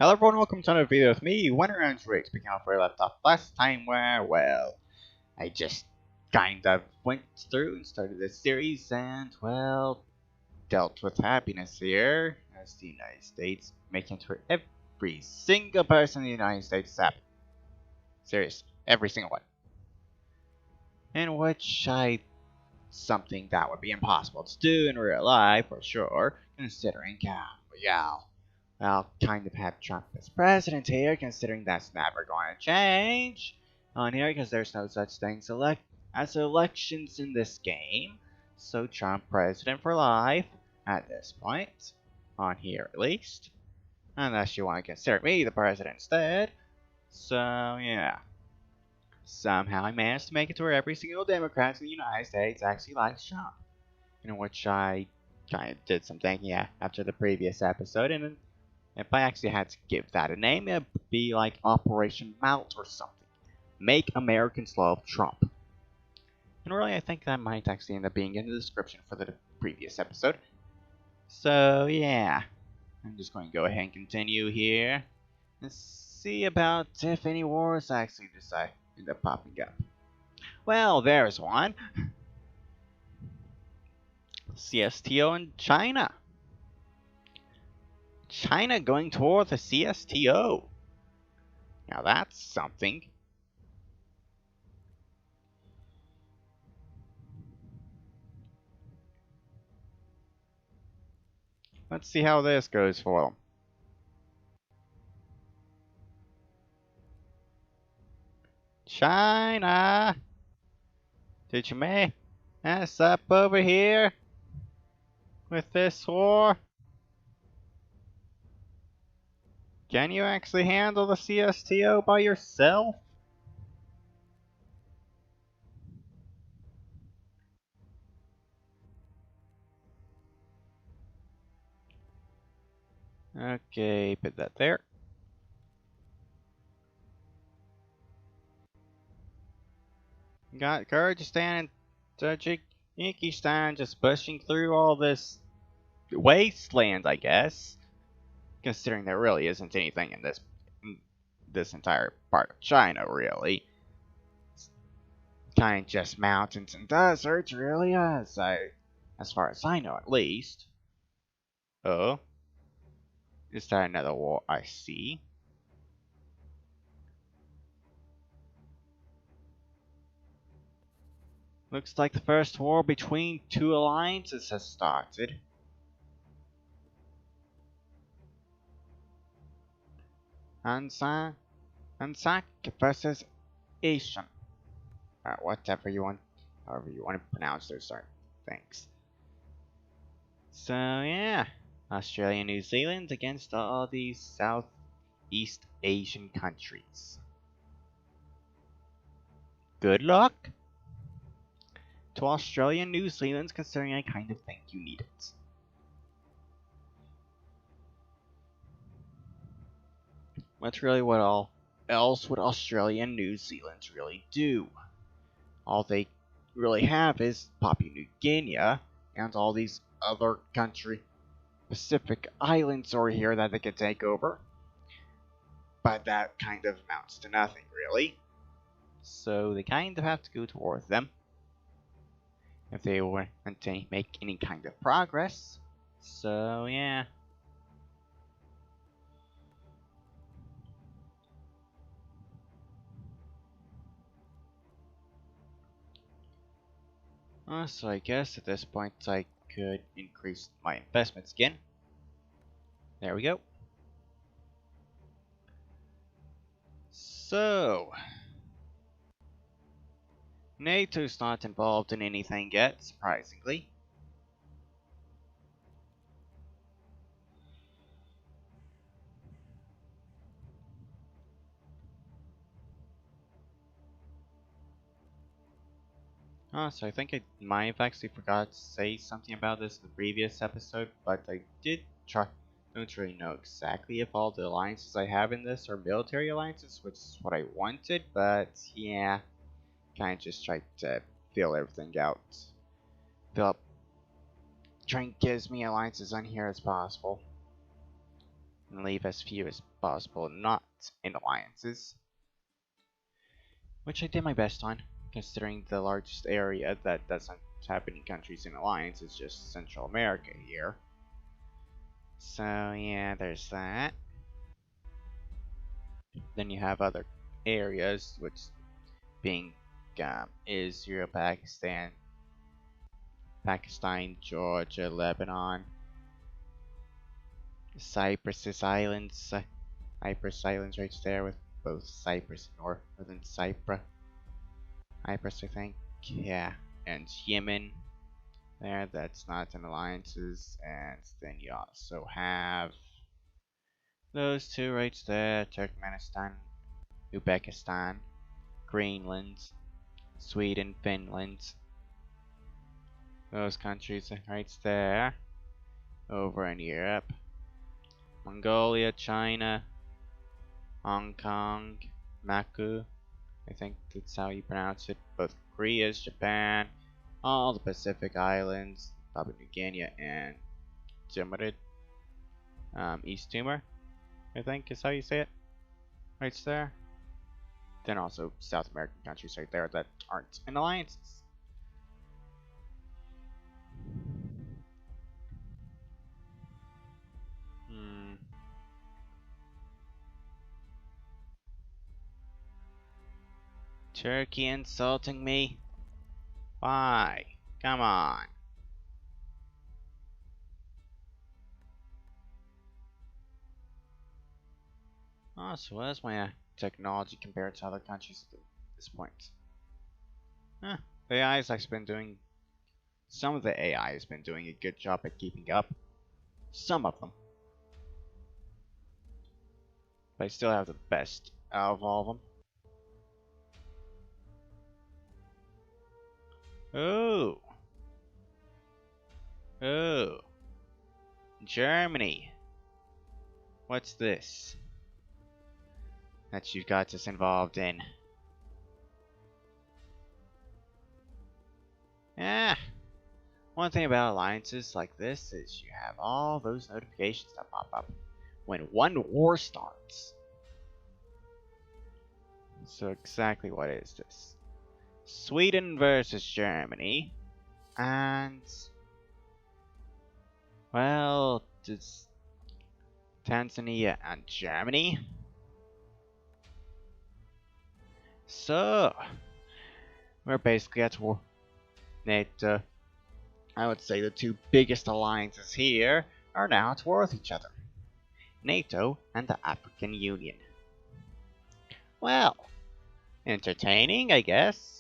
Hello everyone, welcome to another video with me, Winter and Rick, picking up where I left off last time where, well, I just kind of went through and started this series and, well, dealt with happiness here as the United States, making sure every single person in the United States is happy. Seriously, every single one. In which something that would be impossible to do in real life for sure, considering well, kind of have Trump as president here, considering that's never going to change on here, because there's no such thing as elections in this game. So Trump president for life at this point, on here at least, unless you want to consider me the president instead. So yeah, somehow I managed to make it to where every single Democrat in the United States actually likes Trump, in which I kind of did some thinking after the previous episode, and if I actually had to give that a name, it'd be like Operation Mount or something. Make Americans love Trump. And really, I think that might actually end up being in the description for the previous episode. So, yeah. I'm just going to go ahead and continue here. And see about if any wars actually decide end up popping up. Well, there's one. CSTO in China. China going toward the CSTO. Now that's something. Let's see how this goes for them. China! Did you mess up over here with this war? Can you actually handle the CSTO by yourself? Okay, put that there. Got Kyrgyzstan and Tajikistan just pushing through all this wasteland, I guess. Considering there really isn't anything in this entire part of China, really. It's kind of just mountains and deserts, really, as far as I know, at least. Oh, is that another war I see? Looks like the first war between two alliances has started. Anzac versus Asian. Whatever you want, however you want to pronounce those certain things. So yeah, Australia and New Zealand against all these Southeast Asian countries. Good luck to Australia and New Zealand, considering I kind of think you need it. That's really what else would Australia and New Zealand really do. All they really have is Papua New Guinea and all these other Pacific islands over here that they could take over. But that kind of amounts to nothing, really. So they kind of have to go towards them if they want to make any kind of progress. So yeah. So I guess at this point I could increase my investments again. There we go. So, NATO's not involved in anything yet, surprisingly. So I think I might have actually forgot to say something about this in the previous episode, but I don't really know exactly if all the alliances I have in this are military alliances, which is what I wanted, but yeah, kind of just tried to fill everything out. Try and get as many alliances on here as possible. and leave as few as possible not in alliances, which I did my best on, considering the largest area that doesn't have any countries in alliance is just Central America here. So yeah, there's that. Then you have other areas, which being Israel, Pakistan, Georgia, Lebanon, Cyprus Islands, Cyprus Islands right there with both Cyprus and Northern Cyprus, I think, yeah, and Yemen. There, that's not in alliances, and then you also have those two right there: Turkmenistan, Uzbekistan, Greenland, Sweden, Finland. Those countries right there. Over in Europe, Mongolia, China, Hong Kong, Maku, I think that's how you pronounce it. Both Korea, Japan, all the Pacific Islands, Papua New Guinea, and Timor, East Timor, I think is how you say it. Right there. Then also South American countries right there that aren't in alliances. Turkey insulting me? Why? Come on. Oh, so where's my technology compared to other countries at this point? Huh. The AI's actually been doing... Some of the AI has been doing a good job at keeping up. Some of them. But I still have the best out of all of them. Oh. Oh. Germany. What's this that you got us involved in? Yeah. One thing about alliances like this is you have all those notifications that pop up when one war starts. So exactly what is this? Sweden versus Germany. And... well, it's Tanzania and Germany. So, we're basically at war. NATO, I would say the two biggest alliances here are now at war with each other. NATO and the African Union. Well, entertaining, I guess.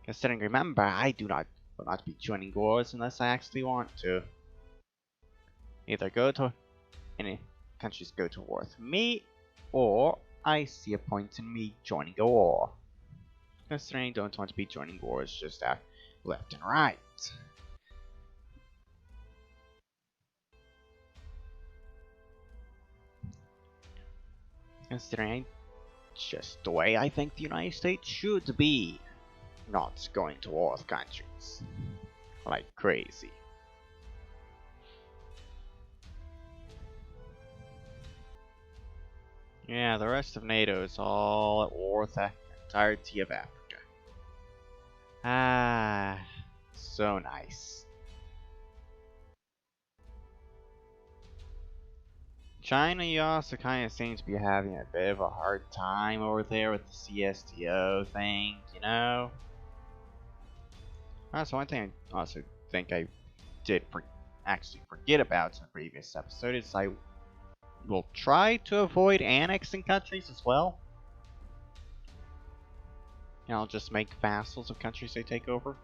Considering, remember, I will not be joining wars unless I actually want to. Either any countries go to war with me, or I see a point in me joining a war. Considering I don't want to be joining wars just left and right. Considering just the way I think the United States should be. Not going to war with countries. Like crazy. Yeah, the rest of NATO is all at war with the entirety of Africa. Ah, so nice. China, you also kind of seem to be having a bit of a hard time over there with the CSTO thing, you know? That's one thing I also think I did actually forget about in the previous episode is I will try to avoid annexing countries as well. And I'll just make vassals of countries they take over.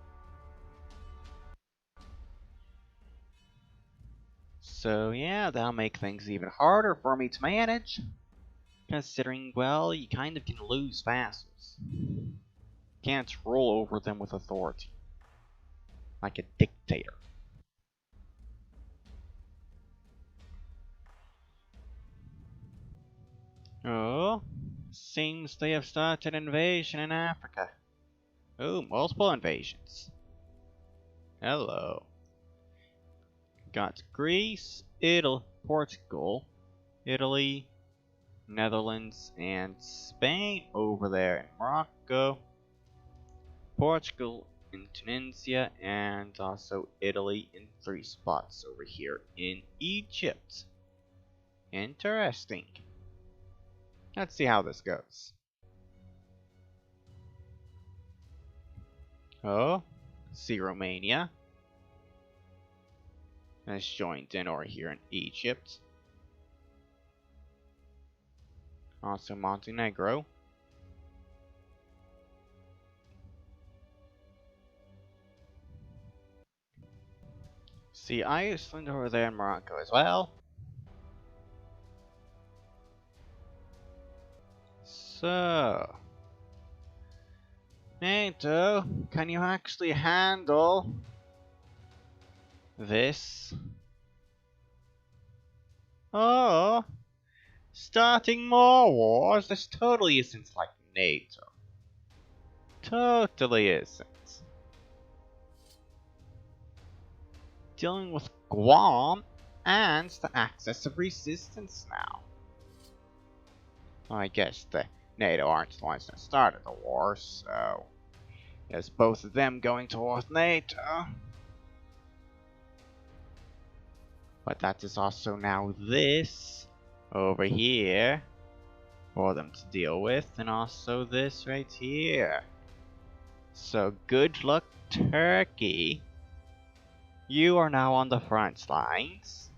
So yeah, that'll make things even harder for me to manage. Considering, well, you kind of can lose vassals. Can't rule over them with authority. Like a dictator. Oh, seems they have started an invasion in Africa. Oh, multiple invasions. Hello. Got Greece, Italy, Portugal, Italy, Netherlands, and Spain over there in Morocco, Portugal in Tunisia, and also Italy in 3 spots over here in Egypt. Interesting. Let's see how this goes. Oh, see Romania has joined in over here in Egypt. Also Montenegro. See Iceland over there in Morocco as well. So, NATO, can you actually handle this? Oh, starting more wars? This totally isn't like NATO. Totally isn't. Dealing with Guam and the axis of resistance now. Well, I guess the NATO aren't the ones that started the war, so there's both of them going towards NATO. But that is also now this over here for them to deal with, and also this right here. So good luck, Turkey. You are now on the front lines.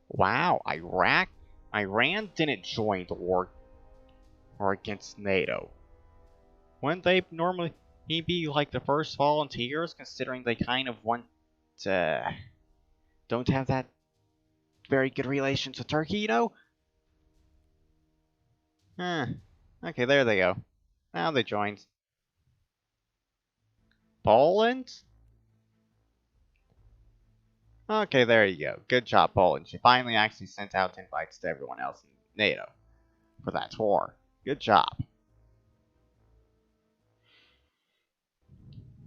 Wow, Iran didn't join the war against NATO. Wouldn't they normally be like the first volunteers, considering they kind of don't have that very good relations with Turkey, you know? Okay, there they go. Now they joined. Poland? Okay, there you go. Good job, Poland. She finally actually sent out invites to everyone else in NATO for that tour. Good job.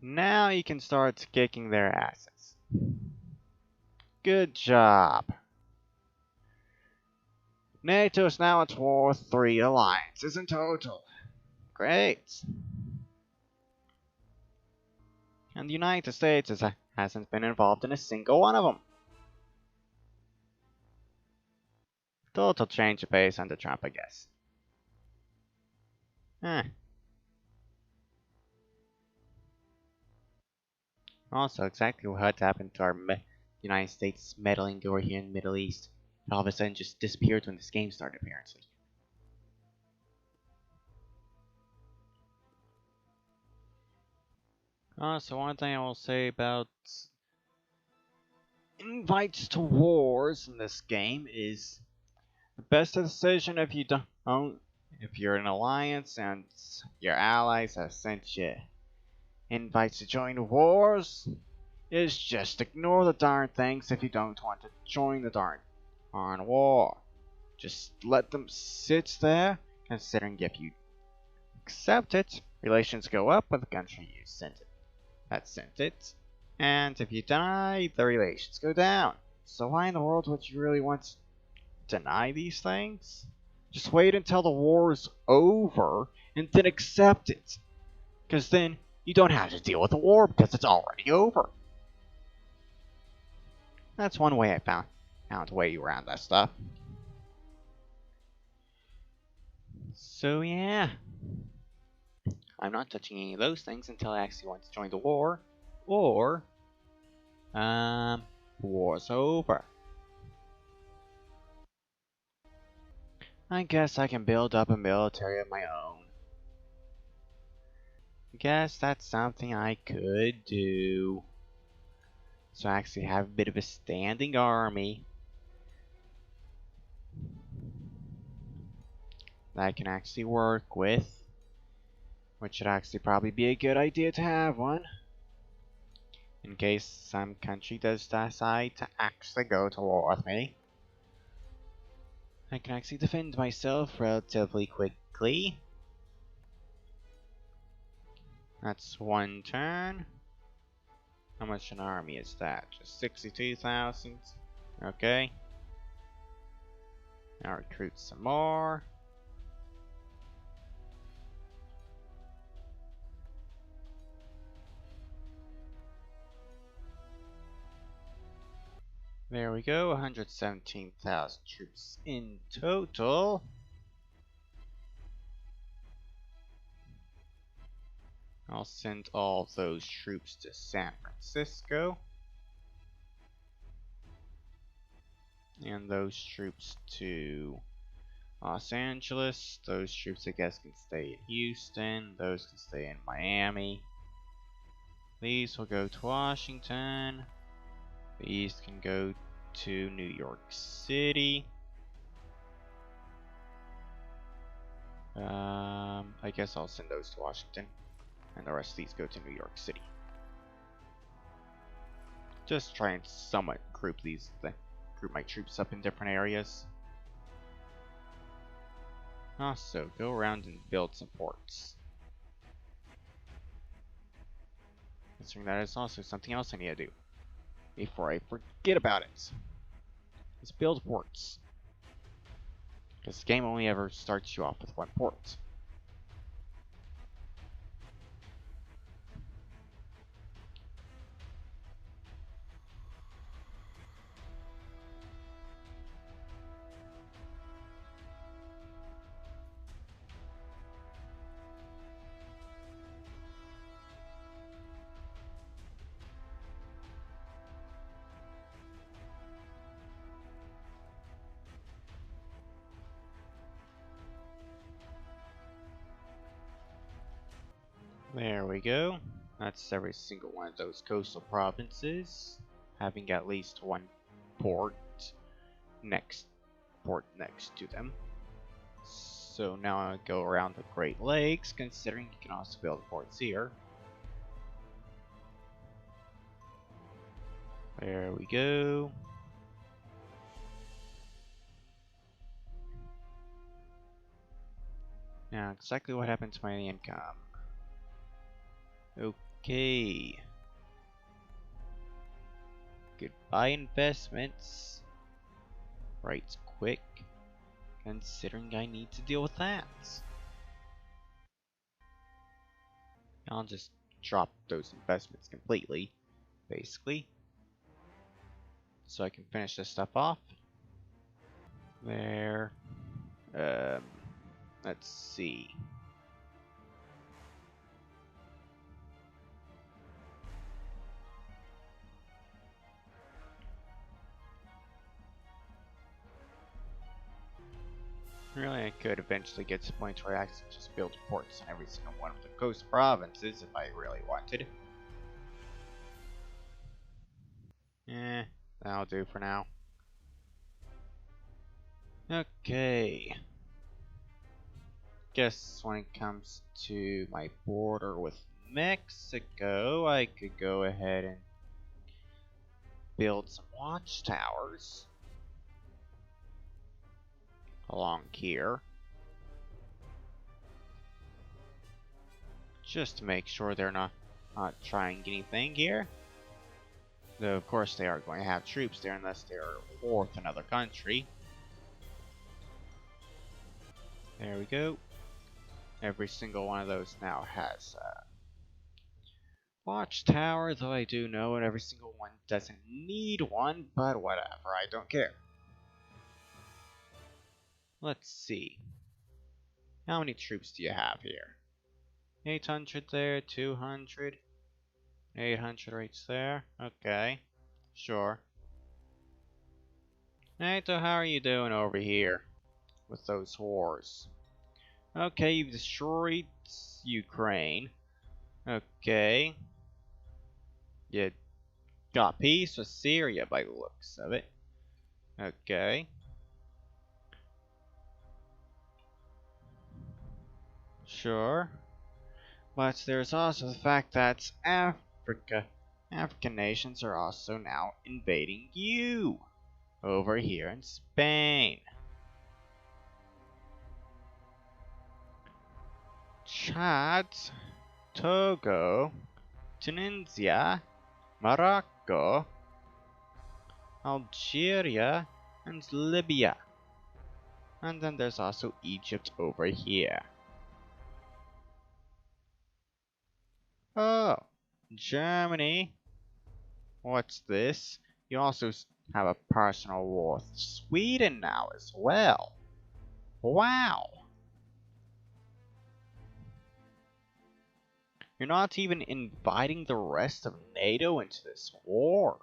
Now you can start kicking their asses. Good job. NATO is now at war with 3 alliances in total. Great. And the United States hasn't been involved in a single one of them. Total change of pace under Trump, I guess. Also, exactly what happened to our United States meddling over here in the Middle East. It all of a sudden just disappeared when this game started, apparently. So one thing I will say about invites to wars in this game is the best decision if you're an alliance and your allies have sent you invites to join wars, is just ignore the darn things if you don't want to join the darn war. Just let them sit there, considering if you accept it, relations go up with the country you sent it. And if you deny, the relations go down. So why in the world would you really want to deny these things? Just wait until the war is over and then accept it. Because then you don't have to deal with the war because it's already over. That's one way I found a way around that stuff. So yeah. I'm not touching any of those things until I actually want to join the war. Or war's over. I guess I can build up a military of my own. Guess that's something I could do. So I actually have a bit of a standing army that I can actually work with. Which should actually probably be a good idea to have one. In case some country does decide to actually go to war with me. I can actually defend myself relatively quickly. That's one turn. How much an army is that? Just 62,000? Okay. Now recruit some more. There we go, 117,000 troops in total. I'll send all those troops to San Francisco. And those troops to Los Angeles. Those troops, I guess, can stay in Houston. Those can stay in Miami. These will go to Washington. These can go to New York City. I guess I'll send those to Washington. And the rest of these go to New York City. Just try and somewhat group my troops up in different areas. Also, go around and build some ports. Considering that is also something else I need to do before I forget about it. Is build ports. Because the game only ever starts you off with one port. There we go. That's every single one of those coastal provinces having at least one port next to them. So now I go around the Great Lakes, considering you can also build ports here. There we go. Now exactly what happened to my income? Okay. Goodbye investments. Right quick. Considering I need to deal with that. I'll just drop those investments completely, basically. So I can finish this stuff off. There. Let's see. Really, I could eventually get to the point where I actually just build ports in every single one of the coast provinces if I really wanted. That'll do for now. Okay. Guess when it comes to my border with Mexico, I could go ahead and build some watchtowers along here. Just to make sure they're not trying anything here. Though of course they are going to have troops there unless they're at war with another country. There we go. Every single one of those now has a watchtower, though I do know that every single one doesn't need one, but whatever, I don't care. Let's see. How many troops do you have here? 800 there, 200, 800 right there. Okay, sure. NATO, how are you doing over here with those wars? Okay, you've destroyed Ukraine. Okay. You got peace with Syria by the looks of it. Okay. Sure. But there's also the fact that African nations are also now invading you over here in Spain. Chad, Togo, Tunisia, Morocco, Algeria, and Libya. And then there's also Egypt over here. Oh, Germany. What's this? You also have a personal war with Sweden now as well. Wow. You're not even inviting the rest of NATO into this war.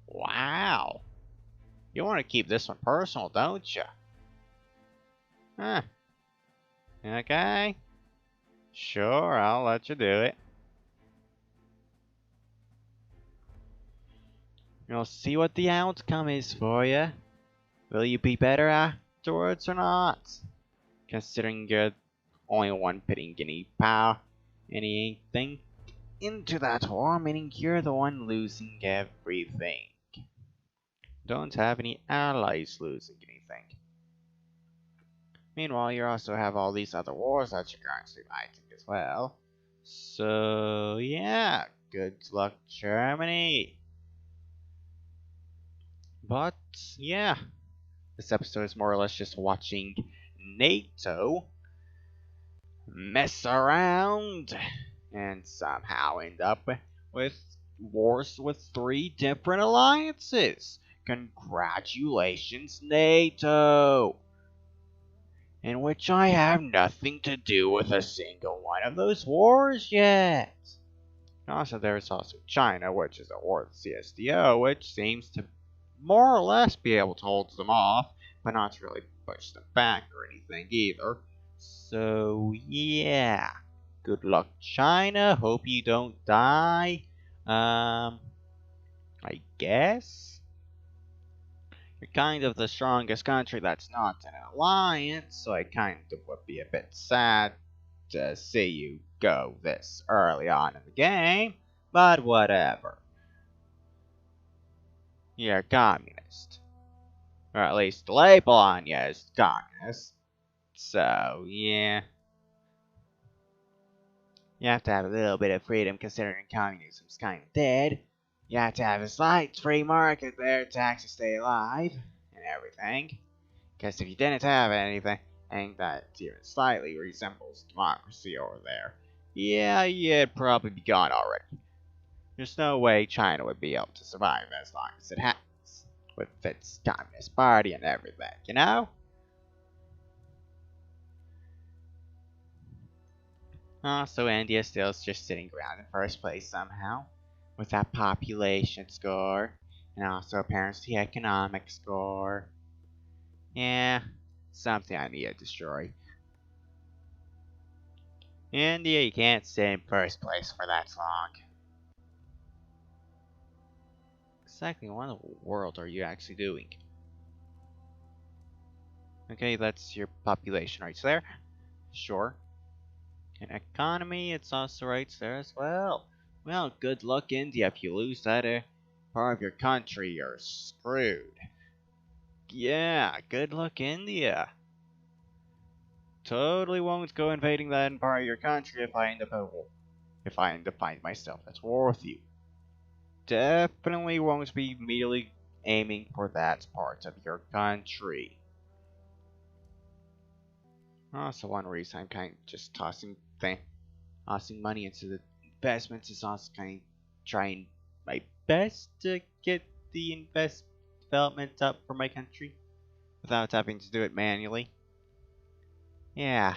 Wow. You want to keep this one personal, don't you? Huh. Okay. Sure, I'll let you do it. You'll see what the outcome is for you. Will you be better afterwards or not? Considering you're only one putting any power, anything into that war, meaning you're the one losing everything. Don't have any allies losing anything. Meanwhile, you also have all these other wars that you're currently fighting as well. So, yeah, good luck, Germany. But, yeah, this episode is more or less just watching NATO mess around and somehow end up with wars with 3 different alliances. Congratulations, NATO! In which I have nothing to do with a single one of those wars yet. Also, there's also China, which is at war with CSTO, which seems to more or less be able to hold them off, but not to really push them back or anything either. So, yeah. Good luck, China. Hope you don't die. I guess. You're kind of the strongest country that's not in an alliance, so I kind of would be a bit sad to see you go this early on in the game, but whatever. You're communist. Or at least the label on you is communist. So, yeah. You have to have a little bit of freedom considering communism's kind of dead. You have to have a slight free market there to actually stay alive and everything. Because if you didn't have anything that even slightly resembles democracy over there, yeah, you'd probably be gone already. There's no way China would be able to survive as long as it has, with its communist party and everything, you know? Also, India's still just sitting around in first place somehow, with that population score, and also apparently economic score. Yeah, something I need to destroy. India, you can't stay in first place for that long. Exactly what in the world are you actually doing? Okay, that's your population right there. Sure. And economy, it's also right there as well. Well, good luck, India. If you lose that part of your country, you're screwed. Yeah, good luck, India. Totally won't go invading that part of your country if I end up finding myself at war with you. Definitely won't be immediately aiming for that part of your country. Also, one reason I'm kind of just tossing money into the investments is also kind of trying my best to get the development up for my country without having to do it manually. Yeah.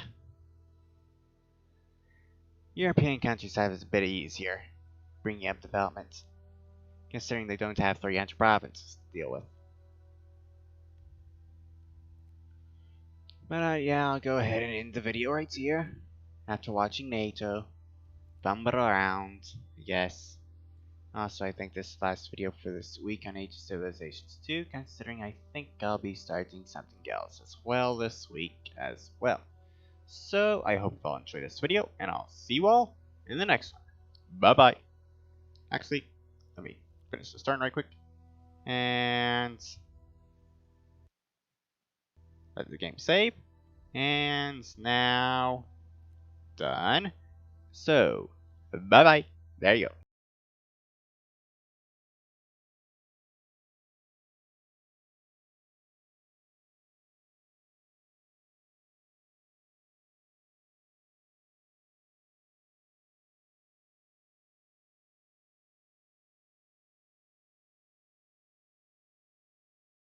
European countries have it a bit easier bringing up development, considering they don't have 300 provinces to deal with. But yeah, I'll go ahead and end the video right here. After watching NATO, bumble around, yes. Also, I think this is the last video for this week on Age of Civilizations 2, considering I think I'll be starting something else as well this week as well. So, I hope you all enjoyed this video, and I'll see you all in the next one. Bye-bye. Actually, let me finish the turn right quick. And let the game save. And now, done. So, bye-bye. There you go.